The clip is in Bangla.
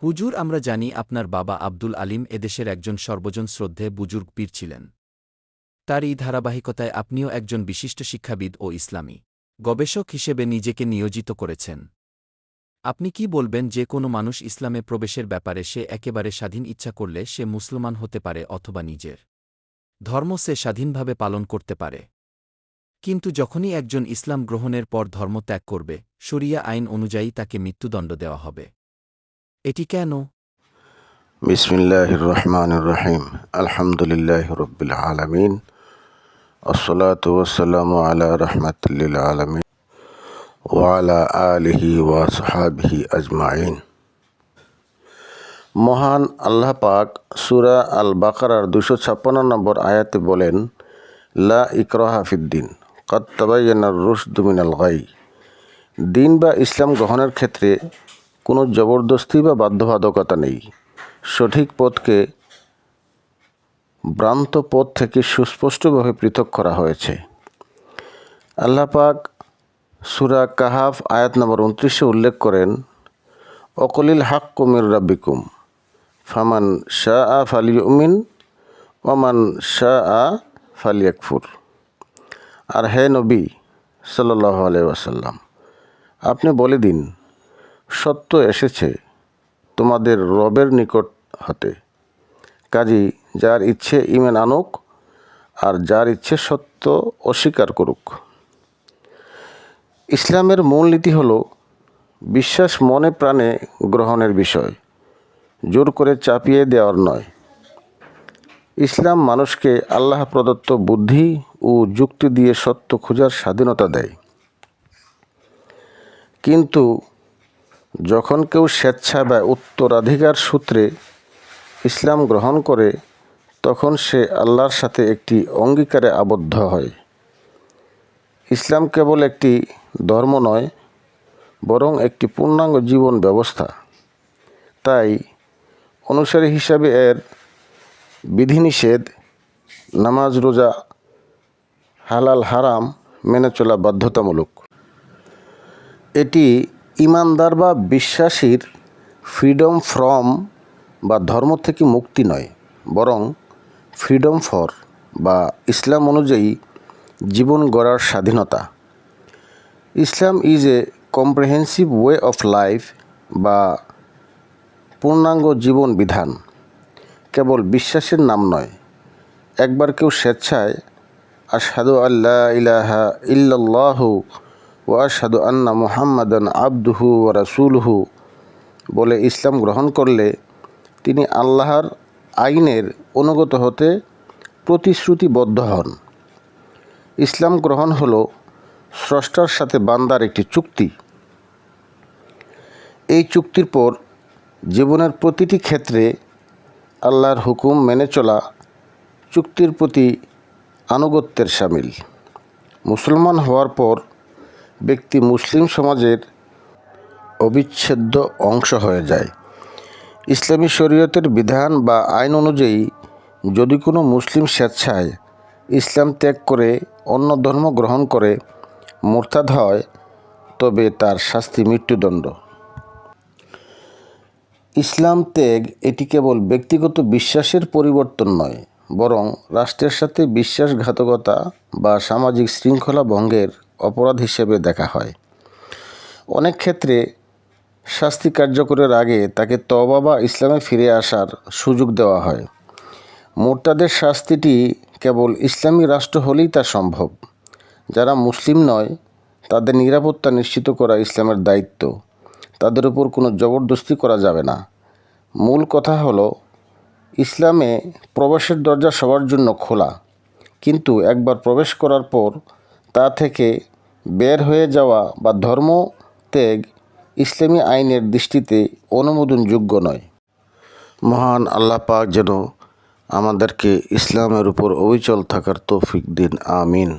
হুজুর, আমরা জানি আপনার বাবা আব্দুল আলিম এদেশের একজন সর্বজন শ্রদ্ধে বুজুর্গ পীর ছিলেন। তার এই ধারাবাহিকতায় আপনিও একজন বিশিষ্ট শিক্ষাবিদ ও ইসলামী গবেষক হিসেবে নিজেকে নিয়োজিত করেছেন। আপনি কি বলবেন, যে কোনো মানুষ ইসলামে প্রবেশের ব্যাপারে সে একেবারে স্বাধীন, ইচ্ছা করলে সে মুসলমান হতে পারে অথবা নিজের ধর্ম সে স্বাধীনভাবে পালন করতে পারে, কিন্তু যখনই একজন ইসলাম গ্রহণের পর ধর্ম ত্যাগ করবে, শরিয়া আইন অনুযায়ী তাকে মৃত্যুদণ্ড দেওয়া হবে? এটি কেন? বিসমিল্লাহির রহমানির রহিম। আলহামদুলিল্লাহি রাব্বিল আলামিন। আসসালাতু ওয়াসসালামু আলা রাহমাতিল আলামিন ওয়া আলা আলিহি ওয়া আসহাবিহি আজমাইন। মহান আল্লাহ পাক সূরা আল বাকারার 256 নম্বর আয়াতে বলেন, লা ইকরাহা ফিদ্দিন কাদ তাবায়্যানার রুশদু মিনাল গাই। দিন বা ইসলাম গ্রহণের ক্ষেত্রে কোনো জবরদস্তি বা বাধ্যবাধকতা নেই। সঠিক পথকে ভ্রান্ত পথ থেকে সুস্পষ্টভাবে পৃথক করা হয়েছে। আল্লাহ পাক সূরা কাহাফ আয়াত নম্বর 29 উল্লেখ করেন, অকলিল হাক্কু মির রাব্বিকুম ফামান শাআ ফালিউমিন ওয়ামান শাআ ফালিয়াকফুর। আর হে নবী সাল্লাল্লাহু আলাইহি ওয়াসাল্লাম, আপনি বলে দিন, সত্য এসেছে তোমাদের রবের নিকট হতে, কাজী যার ইচ্ছে ঈমান আনুক আর যার ইচ্ছে সত্য অস্বীকার করুক। ইসলামের মূলনীতি হল বিশ্বাস মনে প্রাণে গ্রহণের বিষয়, জোর করে চাপিয়ে দেওয়ার নয়। ইসলাম মানুষকে আল্লাহ প্রদত্ত বুদ্ধি ও যুক্তি দিয়ে সত্য খোঁজার স্বাধীনতা দেয়, কিন্তু যখন কেউ স্বেচ্ছা বা উত্তরাধিকার সূত্রে ইসলাম গ্রহণ করে, তখন সে আল্লাহর সাথে একটি অঙ্গীকারে আবদ্ধ হয়। ইসলাম কেবল একটি ধর্ম নয়, বরং একটি পূর্ণাঙ্গ জীবন ব্যবস্থা। তাই অনুসারী হিসাবে এর বিধিনিষেধ, নামাজ, রোজা, হালাল হারাম মেনে চলা বাধ্যতামূলক। এটি ঈমানদার বা বিশ্বাসীর ফ্রিডম ফ্রম বা ধর্ম থেকে মুক্তি নয়, বরং ফ্রিডম ফর বা ইসলাম অনুযায়ী জীবন গড়ার স্বাধীনতা। Islam is a comprehensive way of life বা পূর্ণাঙ্গ জীবন বিধান, কেবল বিশ্বাসের নাম নয়। একবার কেউ স্বেচ্ছায় আশহাদু আল্লা ইলাহা ইল্লাল্লাহু ওয়া আশহাদু আন্না মুহাম্মাদান আবদুহু ওয়া রাসূলুহু বলে ইসলাম গ্রহণ করলে, তিনি আল্লাহর আইনের অনুগত হতে প্রতিশ্রুতিবদ্ধ হন। ইসলাম গ্রহণ হল স্রষ্টার সাথে বান্দার একটি চুক্তি। এই চুক্তির পর জীবনের প্রতিটি ক্ষেত্রে আল্লাহর হুকুম মেনে চলা চুক্তির প্রতি আনুগত্যের শামিল। মুসলমান হওয়ার পর ব্যক্তি মুসলিম সমাজের অবিচ্ছেদ্য অংশ হয়ে যায়। ইসলামী শরীয়তের বিধান বা আইন অনুযায়ী যদি কোনো মুসলিম স্বেচ্ছায় ইসলাম ত্যাগ করে অন্য ধর্ম গ্রহণ করে মুরতাদ হয়, তবে তার শাস্তি মৃত্যুদণ্ড। ইসলাম ত্যাগ এটি কেবল ব্যক্তিগত বিশ্বাসের পরিবর্তন নয়, বরং রাষ্ট্রের সাথে বিশ্বাসঘাতকতা বা সামাজিক শৃঙ্খলা ভঙ্গের অপরাধ হিসেবে দেখা হয়। অনেক ক্ষেত্রে শাস্তি কার্যকরের আগে তাকে তওবা বা ইসলামে ফিরে আসার সুযোগ দেওয়া হয়। মুরতাদের শাস্তিটি কেবল ইসলামী রাষ্ট্র হলেই তা সম্ভব। যারা মুসলিম নয়, তাদের নিরাপত্তা নিশ্চিত করা ইসলামের দায়িত্ব। তাদের উপর কোনো জবরদস্তি করা যাবে না। মূল কথা হলো, ইসলামে প্রবেশের দরজা সবার জন্য খোলা, কিন্তু একবার প্রবেশ করার পর তা থেকে বের হয়ে যাওয়া বা ধর্ম ত্যাগ ইসলামী আইনের দৃষ্টিতে অনুমোদনযোগ্য নয়। মহান আল্লাহ পাক যেন আমাদেরকে ইসলামের উপর অবিচল থাকার তৌফিক দিন। আমিন।